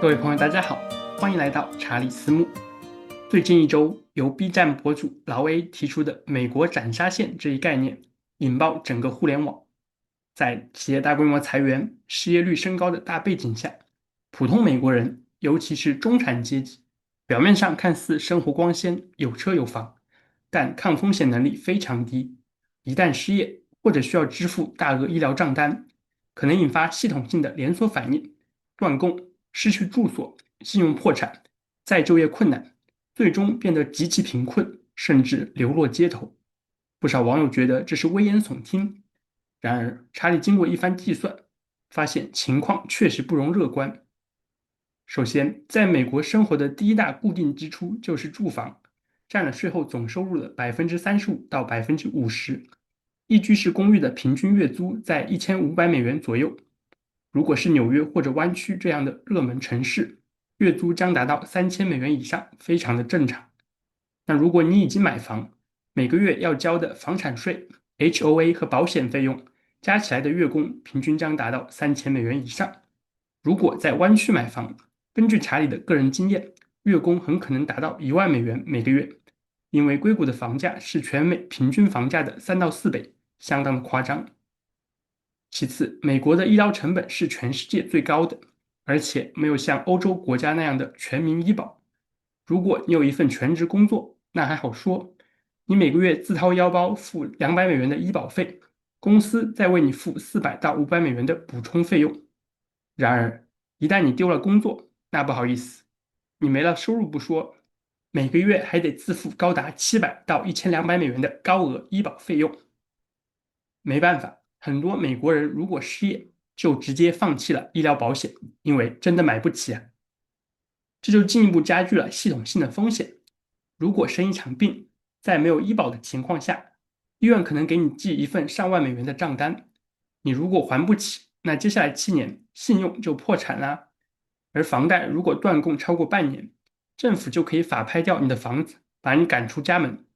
各位朋友，大家好，欢迎来到查理斯目。最近一周，由 B 站博主劳 A 提出的“美国斩杀线”这一概念，引爆整个互联网。在企业大规模裁员、失业率升高的大背景下，普通美国人，尤其是中产阶级，表面上看似生活光鲜、有车有房，但抗风险能力非常低。一旦失业或者需要支付大额医疗账单，可能引发系统性的连锁反应，断供、失去住所、信用破产、再就业困难，最终变得极其贫困，甚至流落街头。不少网友觉得这是危言耸听，然而查理经过一番计算，发现情况确实不容乐观。首先，在美国生活的第一大固定支出就是住房，占了税后总收入的35%到50%。一居室公寓的平均月租在$1500左右，如果是纽约或者湾区这样的热门城市，月租将达到$3000以上，非常的正常。那如果你已经买房，每个月要交的房产税、HOA 和保险费用加起来的月供平均将达到$3000以上。如果在湾区买房，根据查理的个人经验，月供很可能达到$10000每个月，因为硅谷的房价是全美平均房价的3到4倍，相当的夸张。其次，美国的医疗成本是全世界最高的，而且没有像欧洲国家那样的全民医保。如果你有一份全职工作，那还好说，你每个月自掏腰包付$200的医保费，公司再为你付$400到$500的补充费用。然而，一旦你丢了工作，那不好意思，你没了收入不说，每个月还得自付高达$700到$1200的高额医保费用。没办法，很多美国人如果失业，就直接放弃了医疗保险，因为真的买不起啊。这就进一步加剧了系统性的风险。如果生一场病，在没有医保的情况下，医院可能给你寄一份上万美元的账单，你如果还不起，那接下来7年信用就破产啦。而房贷如果断供超过半年，政府就可以法拍掉你的房子，把你赶出家门。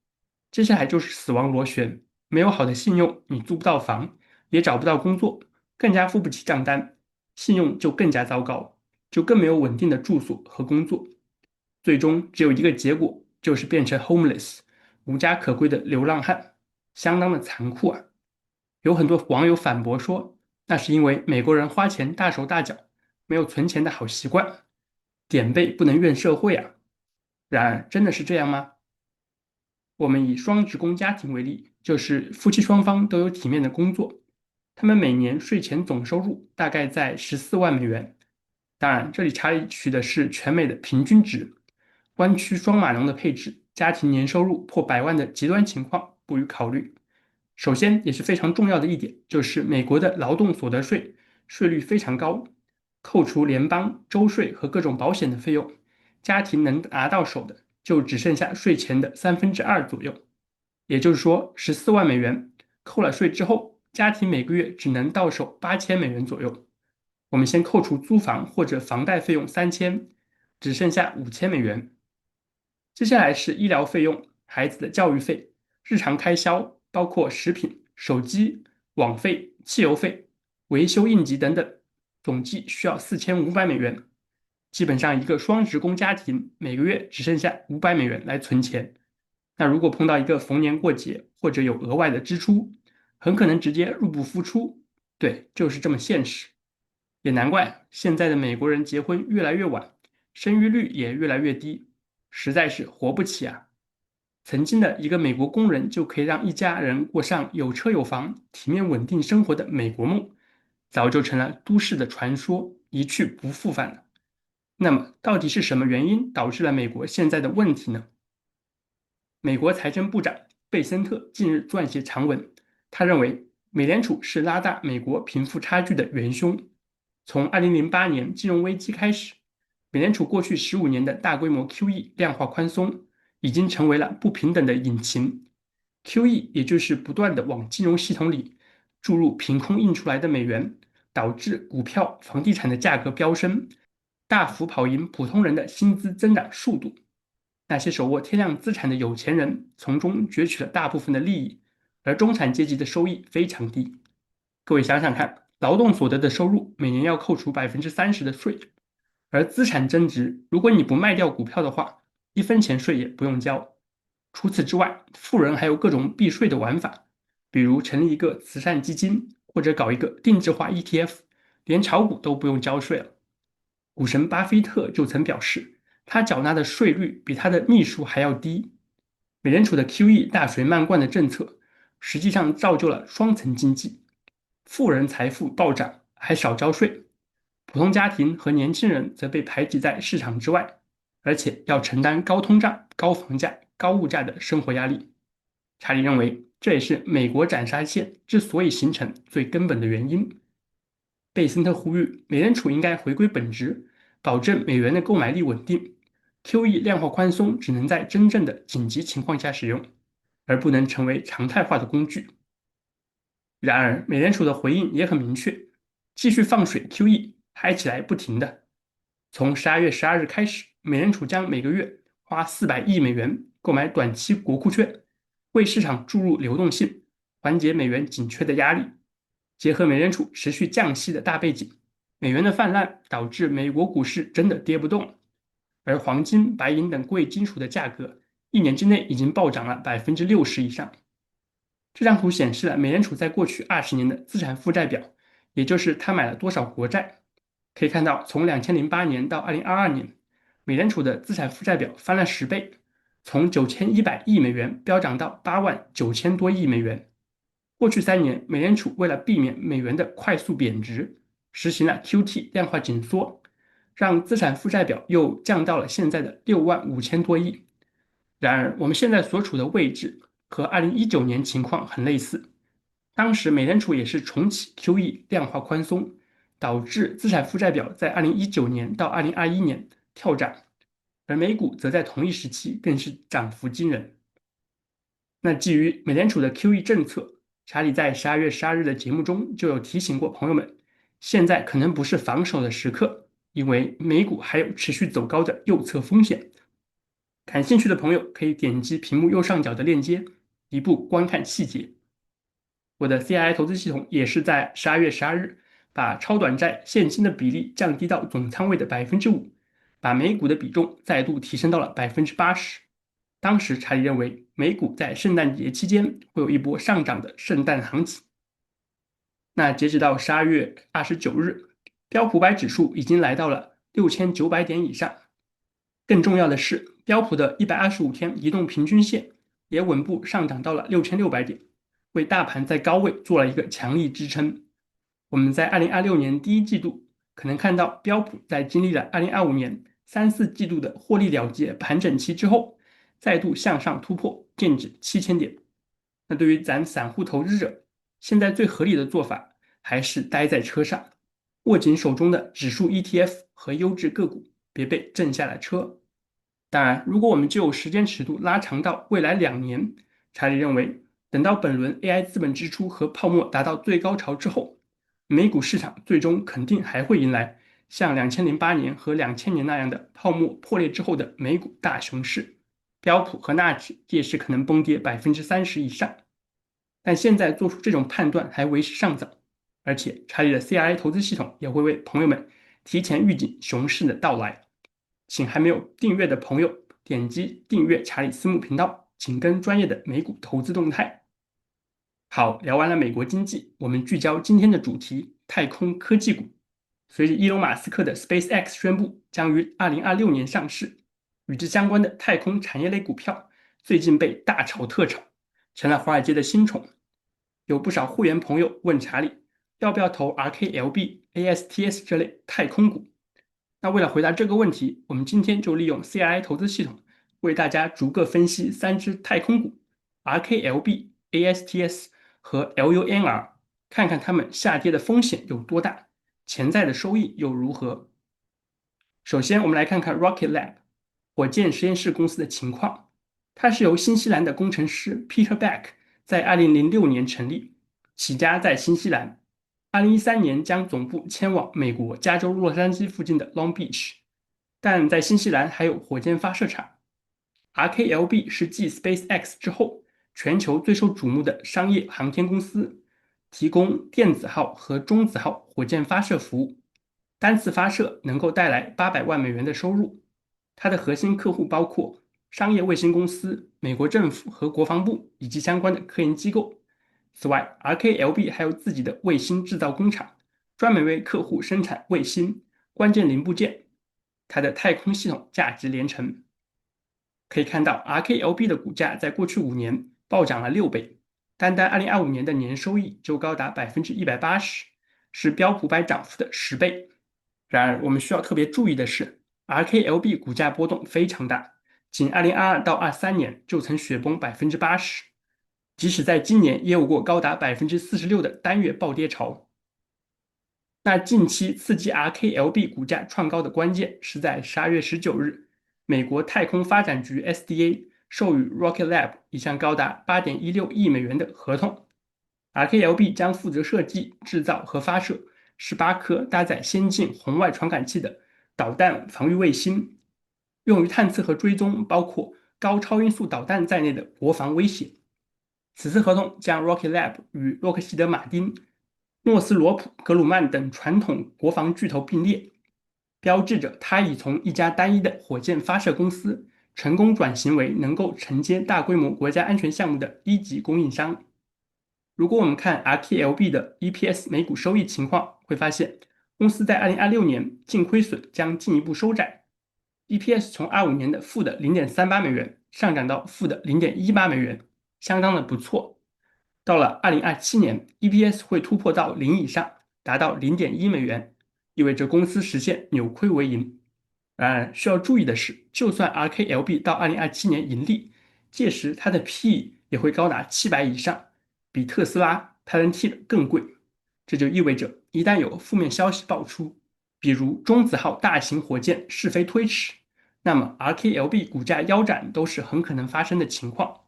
接下来就是死亡螺旋，没有好的信用，你租不到房，也找不到工作，更加付不起账单，信用就更加糟糕，就更没有稳定的住所和工作。最终只有一个结果，就是变成 homeless，无家可归的流浪汉，相当的残酷啊！有很多网友反驳说，那是因为美国人花钱大手大脚，没有存钱的好习惯，点背不能怨社会啊。然而，真的是这样吗？我们以双职工家庭为例，就是夫妻双方都有体面的工作，他们每年税前总收入大概在$14万。当然，这里查理取的是全美的平均值，湾区双码农的配置，家庭年收入破100万的极端情况不予考虑。首先，也是非常重要的一点，就是美国的劳动所得税税率非常高，扣除联邦、州税和各种保险的费用，家庭能拿到手的就只剩下税前的2/3左右。也就是说，$14万扣了税之后，家庭每个月只能到手$8000左右。我们先扣除租房或者房贷费用3000，只剩下$5000。接下来是医疗费用、孩子的教育费、日常开销，包括食品、手机、网费、汽油费、维修应急等等，总计需要$4500。基本上一个双职工家庭每个月只剩下$500来存钱。那如果碰到一个逢年过节或者有额外的支出，很可能直接入不敷出。对，就是这么现实。也难怪现在的美国人结婚越来越晚，生育率也越来越低，实在是活不起啊！曾经的一个美国工人就可以让一家人过上有车有房、体面稳定生活的美国梦，早就成了都市的传说，一去不复返了。那么，到底是什么原因导致了美国现在的问题呢？美国财政部长贝森特近日撰写长文，他认为美联储是拉大美国贫富差距的元凶。从2008年金融危机开始，美联储过去15年的大规模 QE 量化宽松，已经成为了不平等的引擎。QE 也就是不断的往金融系统里注入凭空印出来的美元，导致股票、房地产的价格飙升，大幅跑赢普通人的薪资增长速度。那些手握天量资产的有钱人从中攫取了大部分的利益，而中产阶级的收益非常低。各位想想看，劳动所得的收入每年要扣除30%的税，而资产增值，如果你不卖掉股票的话，1分钱税也不用交。除此之外，富人还有各种避税的玩法，比如成立一个慈善基金，或者搞一个定制化 ETF，连炒股都不用交税了。股神巴菲特就曾表示，他缴纳的税率比他的秘书还要低。美联储的 QE 大水漫灌的政策，实际上造就了双层经济，富人财富暴涨，还少交税，普通家庭和年轻人则被排挤在市场之外，而且要承担高通胀、高房价、高物价的生活压力。查理认为，这也是美国斩杀线之所以形成最根本的原因。贝森特呼吁美联储应该回归本质，保证美元的购买力稳定。QE 量化宽松只能在真正的紧急情况下使用，而不能成为常态化的工具。然而，美联储的回应也很明确，继续放水 QE，嗨起来不停的。从12月12日开始，美联储将每个月花400亿美元购买短期国库券，为市场注入流动性，缓解美元紧缺的压力。结合美联储持续降息的大背景，美元的泛滥导致美国股市真的跌不动，而黄金、白银等贵金属的价格1年之内已经暴涨了60%以上。这张图显示了美联储在过去20年的资产负债表，也就是它买了多少国债。可以看到，从2008年到2022年，美联储的资产负债表翻了10倍，从9100亿美元飙涨到89000多亿美元。过去3年，美联储为了避免美元的快速贬值，实行了 QT 量化紧缩，让资产负债表又降到了现在的65000多亿。然而，我们现在所处的位置和2019年情况很类似，当时美联储也是重启 QE 量化宽松，导致资产负债表在2019年到2021年跳涨，而美股则在同一时期更是涨幅惊人。那基于美联储的 QE 政策，查理在12月12日的节目中就有提醒过朋友们，现在可能不是防守的时刻，因为美股还有持续走高的右侧风险。感兴趣的朋友可以点击屏幕右上角的链接，一步观看细节。我的 CII 投资系统也是在12月12日把超短债现金的比例降低到总仓位的5%，把美股的比重再度提升到了80%。当时查理认为美股在圣诞节期间会有一波上涨的圣诞行情。那截止到12月29日，标普百指数已经来到了6900点以上。更重要的是，标普的125天移动平均线也稳步上涨到了6600点，为大盘在高位做了一个强力支撑。我们在2026年第一季度可能看到标普在经历了2025年3、4季度的获利了结盘整期之后，再度向上突破，剑指7000点。那对于咱散户投资者，现在最合理的做法还是待在车上，握紧手中的指数 ETF 和优质个股，别被震下了车。当然，如果我们就时间尺度拉长到未来2年，查理认为，等到本轮 AI 资本支出和泡沫达到最高潮之后，美股市场最终肯定还会迎来像2008年和2000年那样的泡沫破裂之后的美股大熊市，标普和纳指届时可能崩跌30%以上。但现在做出这种判断还为时尚早，而且查理的 CRI 投资系统也会为朋友们提前预警熊市的到来。请还没有订阅的朋友点击订阅查理斯木频道，紧跟专业的美股投资动态。好，聊完了美国经济，我们聚焦今天的主题：太空科技股。随着伊隆马斯克的 SpaceX 宣布将于2026年上市，与之相关的太空产业类股票最近被大炒特炒，成了华尔街的新宠。有不少会员朋友问查理，要不要投 RKLB、ASTS 这类太空股？那为了回答这个问题，我们今天就利用 CII 投资系统为大家逐个分析3只太空股 RKLB、ASTS 和 LUNR， 看看它们下跌的风险有多大，潜在的收益又如何。首先，我们来看看 Rocket Lab 火箭实验室公司的情况。它是由新西兰的工程师 Peter Beck 在2006年成立，起家在新西兰。2013年将总部迁往美国加州洛杉矶附近的 Long Beach， 但在新西兰还有火箭发射场。RKLB 是继 SpaceX 之后全球最受瞩目的商业航天公司，提供电子号和中子号火箭发射服务。单次发射能够带来800万美元的收入。它的核心客户包括商业卫星公司、美国政府和国防部以及相关的科研机构。此外，RKLB 还有自己的卫星制造工厂，专门为客户生产卫星关键零部件。它的太空系统价值连城。可以看到，RKLB 的股价在过去5年暴涨了6倍，单单2025年的年收益就高达180%，是标普百涨幅的10倍。然而，我们需要特别注意的是，RKLB 股价波动非常大，仅2022到23年就曾雪崩80%，即使在今年也有过高达46%的单月暴跌潮。那近期刺激 RKLB 股价创高的关键是在12月19日，美国太空发展局 SDA 授予 Rocket Lab 一项高达8.16亿美元的合同。RKLB 将负责设计、制造和发射18颗搭载先进红外传感器的导弹防御卫星，用于探测和追踪包括高超音速导弹在内的国防威胁。此次合同将 Rocket Lab 与洛克希德马丁、诺斯罗普、格鲁曼等传统国防巨头并列，标志着它已从一家单一的火箭发射公司成功转型为能够承接大规模国家安全项目的一级供应商。如果我们看 RKLB 的 EPS 每股收益情况，会发现公司在2026年净亏损将进一步收窄，EPS 从25年的负的0.38美元上涨到负的0.18美元，相当的不错。到了2027年，EPS 会突破到0以上，达到0.1美元，意味着公司实现扭亏为盈。然而需要注意的是，就算 RKLB 到2027年盈利，届时它的 PE 也会高达700以上，比特斯拉、Palantir 更贵。这就意味着，一旦有负面消息爆出，比如中子号大型火箭试飞推迟，那么 RKLB 股价腰斩都是很可能发生的情况。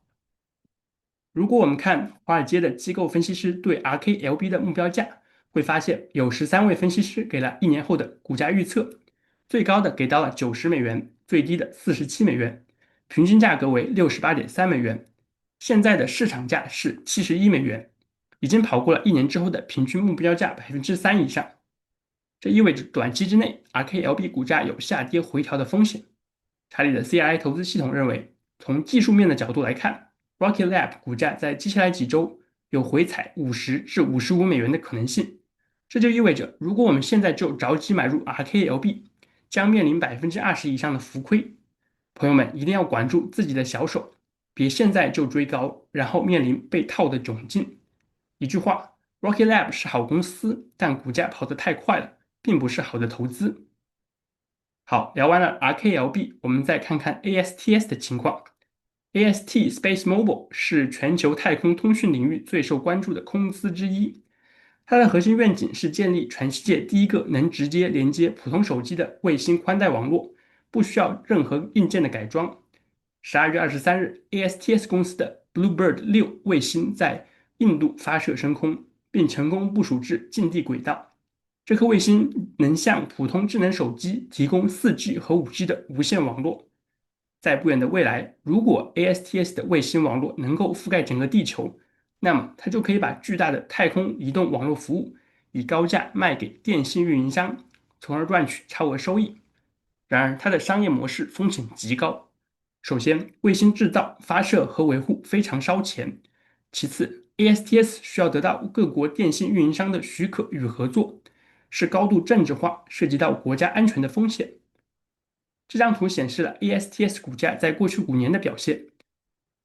如果我们看华尔街的机构分析师对 RKLB 的目标价，会发现有13位分析师给了1年后的股价预测，最高的给到了90美元，最低的47美元，平均价格为68.3美元。现在的市场价是71美元，已经跑过了1年之后的平均目标价3%以上。这意味着短期之内 RKLB 股价有下跌回调的风险。查理的 CRI 投资系统认为，从技术面的角度来看，Rocket Lab 股价在接下来几周有回踩50至55美元的可能性。这就意味着，如果我们现在就着急买入 RKLB，将面临20%以上的浮亏。朋友们一定要管住自己的小手，别现在就追高，然后面临被套的窘境。一句话，Rocket Lab 是好公司，但股价跑得太快了，并不是好的投资。好，聊完了 RKLB，我们再看看 ASTS 的情况。AST SpaceMobile 是全球太空通讯领域最受关注的公司之一。它的核心愿景是建立全世界第一个能直接连接普通手机的卫星宽带网络，不需要任何硬件的改装。12月23日，ASTS 公司的 Bluebird 6卫星在印度发射升空，并成功部署至近地轨道。这颗卫星能向普通智能手机提供4G 和5G 的无线网络。在不远的未来，如果 ASTS 的卫星网络能够覆盖整个地球，那么它就可以把巨大的太空移动网络服务以高价卖给电信运营商，从而赚取超额收益。然而，它的商业模式风险极高。首先，卫星制造、发射和维护非常烧钱。其次，ASTS 需要得到各国电信运营商的许可与合作，是高度政治化、涉及到国家安全的风险。这张图显示了 ASTS 股价在过去5年的表现。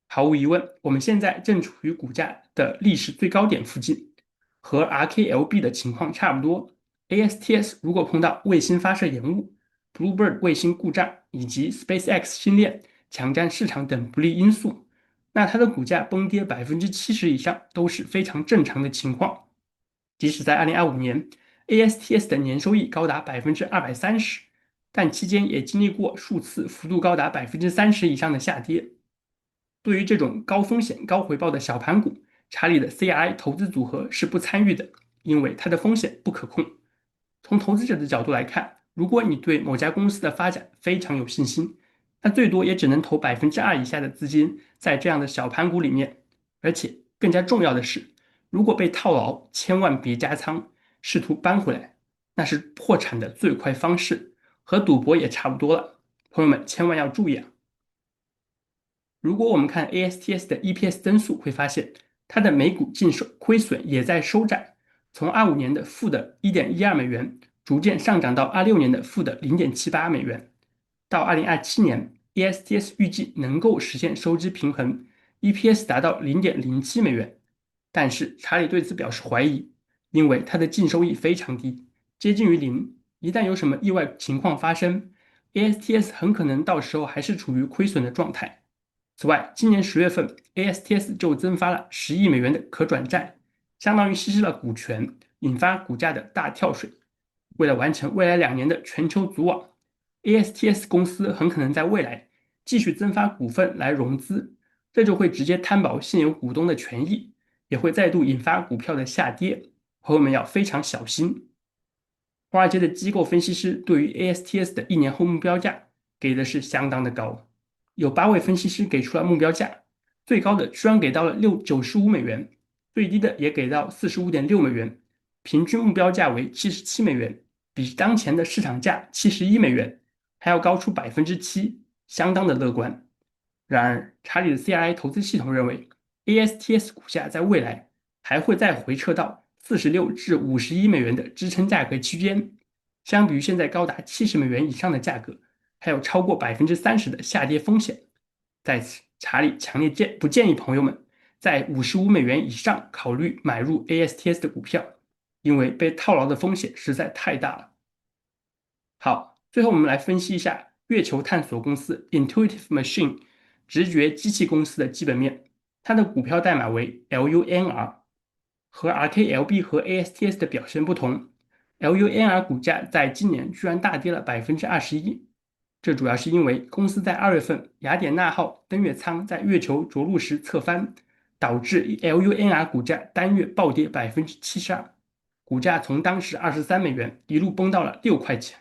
毫无疑问，我们现在正处于股价的历史最高点附近，和 RKLB 的情况差不多。ASTS 如果碰到卫星发射延误、Bluebird 卫星故障以及 SpaceX 星链抢占市场等不利因素，那它的股价崩跌70%以上都是非常正常的情况。即使在2025年，ASTS 的年收益高达230%，但期间也经历过数次幅度高达30%以上的下跌。对于这种高风险高回报的小盘股，查理的 CRI 投资组合是不参与的，因为它的风险不可控。从投资者的角度来看，如果你对某家公司的发展非常有信心，那最多也只能投2%以下的资金在这样的小盘股里面。而且更加重要的是，如果被套牢，千万别加仓，试图搬回来。那是破产的最快方式，和赌博也差不多了。朋友们千万要注意啊！如果我们看 ASTS 的 EPS 增速，会发现它的每股净亏损也在收窄，从25年的负的1.12美元，逐渐上涨到26年的负的0.78美元。到2027年，ASTS 预计能够实现收支平衡，EPS 达到0.07美元。但是查理对此表示怀疑，因为它的净收益非常低，接近于零。一旦有什么意外情况发生，ASTS 很可能到时候还是处于亏损的状态。此外，今年10月份，ASTS 就增发了10亿美元的可转债，相当于稀释了股权，引发股价的大跳水。为了完成未来2年的全球组网，ASTS 公司很可能在未来继续增发股份来融资，这就会直接摊薄现有股东的权益，也会再度引发股票的下跌。朋友们要非常小心。华尔街的机构分析师对于 ASTS 的1年后目标价给的是相当的高，有8位分析师给出了目标价，最高的居然给到了95美元，最低的也给到45.6美元，平均目标价为77美元，比当前的市场价71美元还要高出7%，相当的乐观。然而，查理的 CRI 投资系统认为，ASTS 股价在未来还会再回撤到46至51美元的支撑价格区间，相比于现在高达70美元以上的价格，还有超过30%的下跌风险。在此，查理强烈不建议朋友们在55美元以上考虑买入 ASTS 的股票，因为被套牢的风险实在太大了。好，最后我们来分析一下月球探索公司 Intuitive Machine 直觉机器公司的基本面，它的股票代码为 LUNR。和 RKLB 和 ASTS 的表现不同，LUNR 股价在今年居然大跌了21%，这主要是因为公司在2月份雅典娜号登月舱在月球着陆时侧翻，导致 LUNR 股价单月暴跌72%，股价从当时23美元一路崩到了6块钱。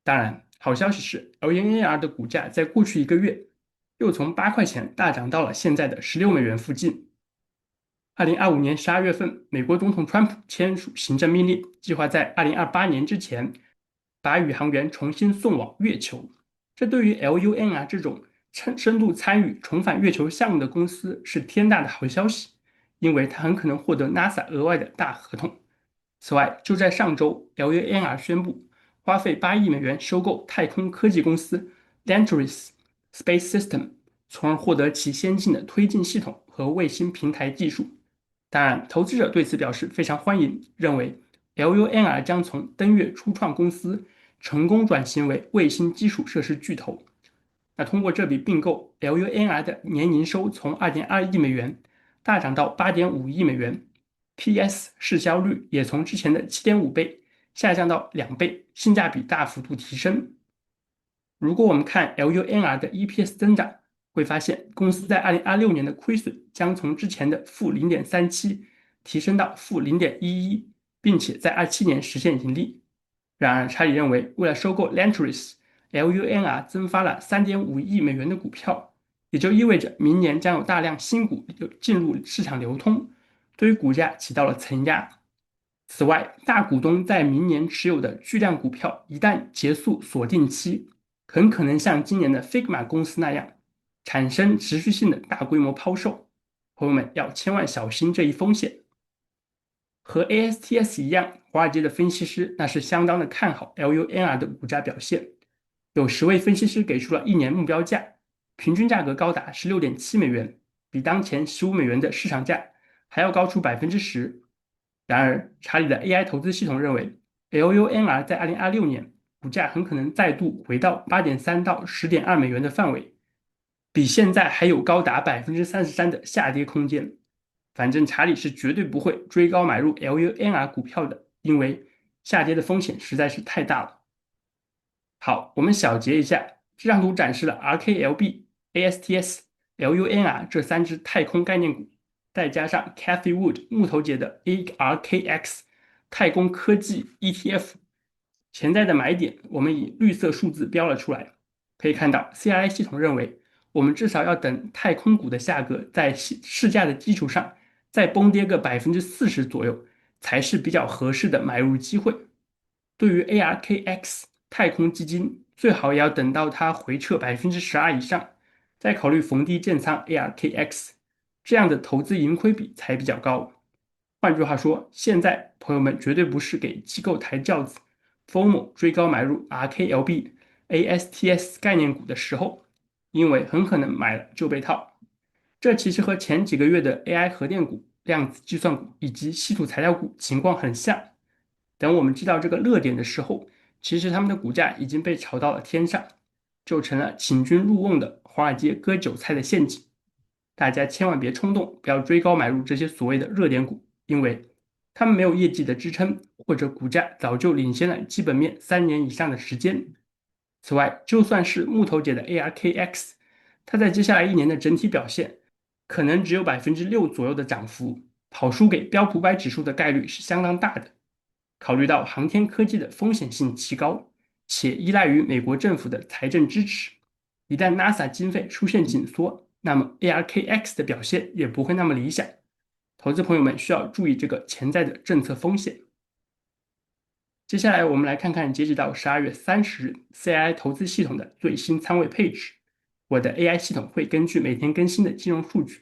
当然，好消息是 LUNR 的股价在过去1个月又从8块钱大涨到了现在的16美元附近。2025年12月份，美国总统川普签署行政命令，计划在2028年之前把宇航员重新送往月球。这对于 LUNR 这种深度参与重返月球项目的公司是天大的好消息，因为它很可能获得 NASA 额外的大合同。此外，就在上周，LUNR 宣布花费8亿美元收购太空科技公司 Lantris Space System， 从而获得其先进的推进系统和卫星平台技术。当然，投资者对此表示非常欢迎，认为 LUNR 将从登月初创公司成功转型为卫星基础设施巨头。那通过这笔并购，LUNR 的年营收从2.2亿美元大涨到8.5亿美元，PS 市销率也从之前的7.5倍下降到2倍，性价比大幅度提升。如果我们看 LUNR 的 EPS 增长，会发现公司在2026年的亏损将从之前的负0.37提升到负0.11，并且在27年实现盈利。然而，查理认为，为了收购 Lantris，LUNR 增发了3.5亿美元的股票，也就意味着明年将有大量新股进入市场流通，对于股价起到了承压。此外，大股东在明年持有的巨量股票一旦结束锁定期，很可能像今年的 Figma 公司那样，产生持续性的大规模抛售。朋友们要千万小心这一风险。和 ASTS 一样，华尔街的分析师那是相当的看好 LUNR 的股价表现，有10位分析师给出了1年目标价，平均价格高达16.7美元，比当前15美元的市场价还要高出10%。然而，查理的 AI 投资系统认为，LUNR 在2026年股价很可能再度回到8.3到10.2美元的范围，比现在还有高达33%的下跌空间。反正查理是绝对不会追高买入 LUNR 股票的，因为下跌的风险实在是太大了。好，我们小结一下，这张图展示了 RKLB、ASTS、LUNR 这3只太空概念股，再加上 Cathie Wood 木头姐的 ARKX 太空科技 ETF，潜在的买点我们以绿色数字标了出来。可以看到 CRI 系统认为，我们至少要等太空股的价格在市价的基础上再崩跌个40%左右，才是比较合适的买入机会。对于 ARKX 太空基金，最好也要等到它回撤12%以上，再考虑逢低建仓 ARKX，这样的投资盈亏比才比较高。换句话说，现在朋友们绝对不是给机构抬轿子、FOMO 追高买入 RKLB、ASTS 概念股的时候，因为很可能买了就被套。这其实和前几个月的 AI 核电股、量子计算股以及稀土材料股情况很像。等我们知道这个热点的时候，其实他们的股价已经被炒到了天上，就成了请君入瓮的华尔街割韭菜的陷阱。大家千万别冲动，不要追高买入这些所谓的热点股，因为他们没有业绩的支撑，或者股价早就领先了基本面3年以上的时间。此外，就算是木头姐的 ARKX，它在接下来1年的整体表现可能只有6%左右的涨幅，跑输给标普500指数的概率是相当大的。考虑到航天科技的风险性极高，且依赖于美国政府的财政支持，一旦 NASA 经费出现紧缩，那么 ARKX 的表现也不会那么理想。投资朋友们需要注意这个潜在的政策风险。接下来我们来看看截止到12月30日 CII 投资系统的最新仓位配置。我的 AI 系统会根据每天更新的金融数据，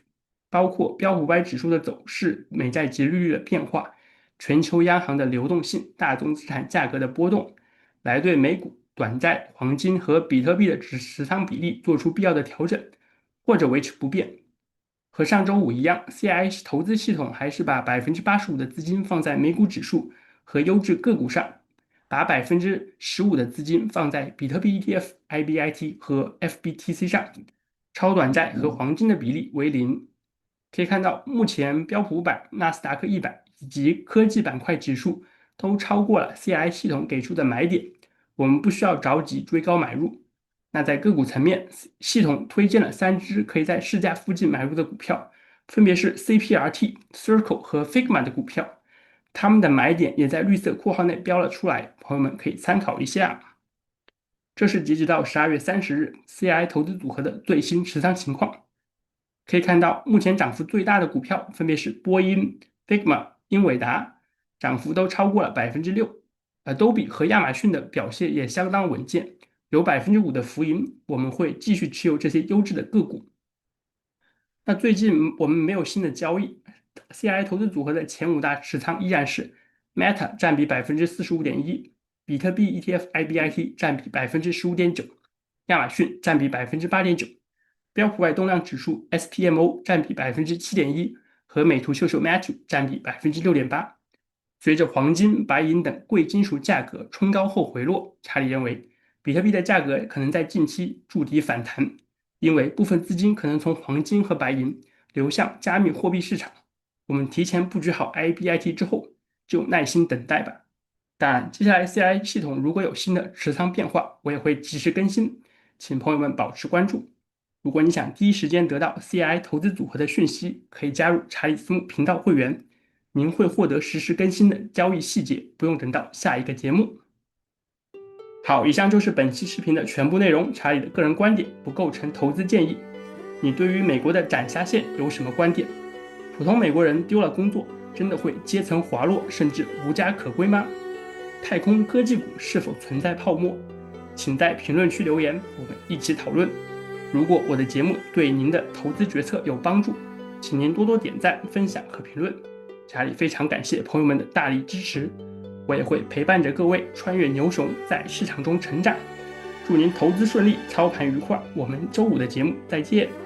包括标普500指数的走势、美债殖利率的变化、全球央行的流动性、大宗资产价格的波动，来对美股、短债、黄金和比特币的持仓比例做出必要的调整，或者维持不变。和上周五一样，CII 投资系统还是把85%的资金放在美股指数和优质个股上，把15%的资金放在比特币 ETF、IBIT 和 FBTC 上，超短债和黄金的比例为0。可以看到，目前标普500、纳斯达克100以及科技板块指数都超过了 CII 系统给出的买点，我们不需要着急追高买入。那在个股层面，系统推荐了3只可以在市价附近买入的股票，分别是 CPRT、Circle 和 Figma 的股票，它们的买点也在绿色括号内标了出来，朋友们可以参考一下。这是截止到12月30日 CII 投资组合的最新持仓情况。可以看到，目前涨幅最大的股票分别是波音、Figma、英伟达，涨幅都超过了6%。Adobe 和亚马逊的表现也相当稳健，有5%的浮盈。我们会继续持有这些优质的个股。那最近我们没有新的交易，CII 投资组合的前5大持仓依然是 Meta 占比45.1%，比特币 ETF IBIT 占比15.9%，亚马逊占比8.9%。标普500动量指数 SPMO 占比7.1%，和美图秀秀 Match 占比6.8%。随着黄金、白银等贵金属价格冲高后回落，查理认为，比特币的价格可能在近期筑底反弹，因为部分资金可能从黄金和白银流向加密货币市场。我们提前布局好 IBIT 之后，就耐心等待吧。当然，接下来 CII 系统如果有新的持仓变化，我也会及时更新，请朋友们保持关注。如果你想第一时间得到 CII 投资组合的讯息，可以加入查理斯木频道会员，您会获得实时更新的交易细节，不用等到下一个节目。好，以上就是本期视频的全部内容，查理的个人观点不构成投资建议。你对于美国的斩下线有什么观点？普通美国人丢了工作，真的会阶层滑落，甚至无家可归吗？太空科技股是否存在泡沫？请在评论区留言，我们一起讨论。如果我的节目对您的投资决策有帮助，请您多多点赞、分享和评论。查理非常感谢朋友们的大力支持，我也会陪伴着各位穿越牛熊，在市场中成长。祝您投资顺利，操盘愉快。我们周五的节目再见。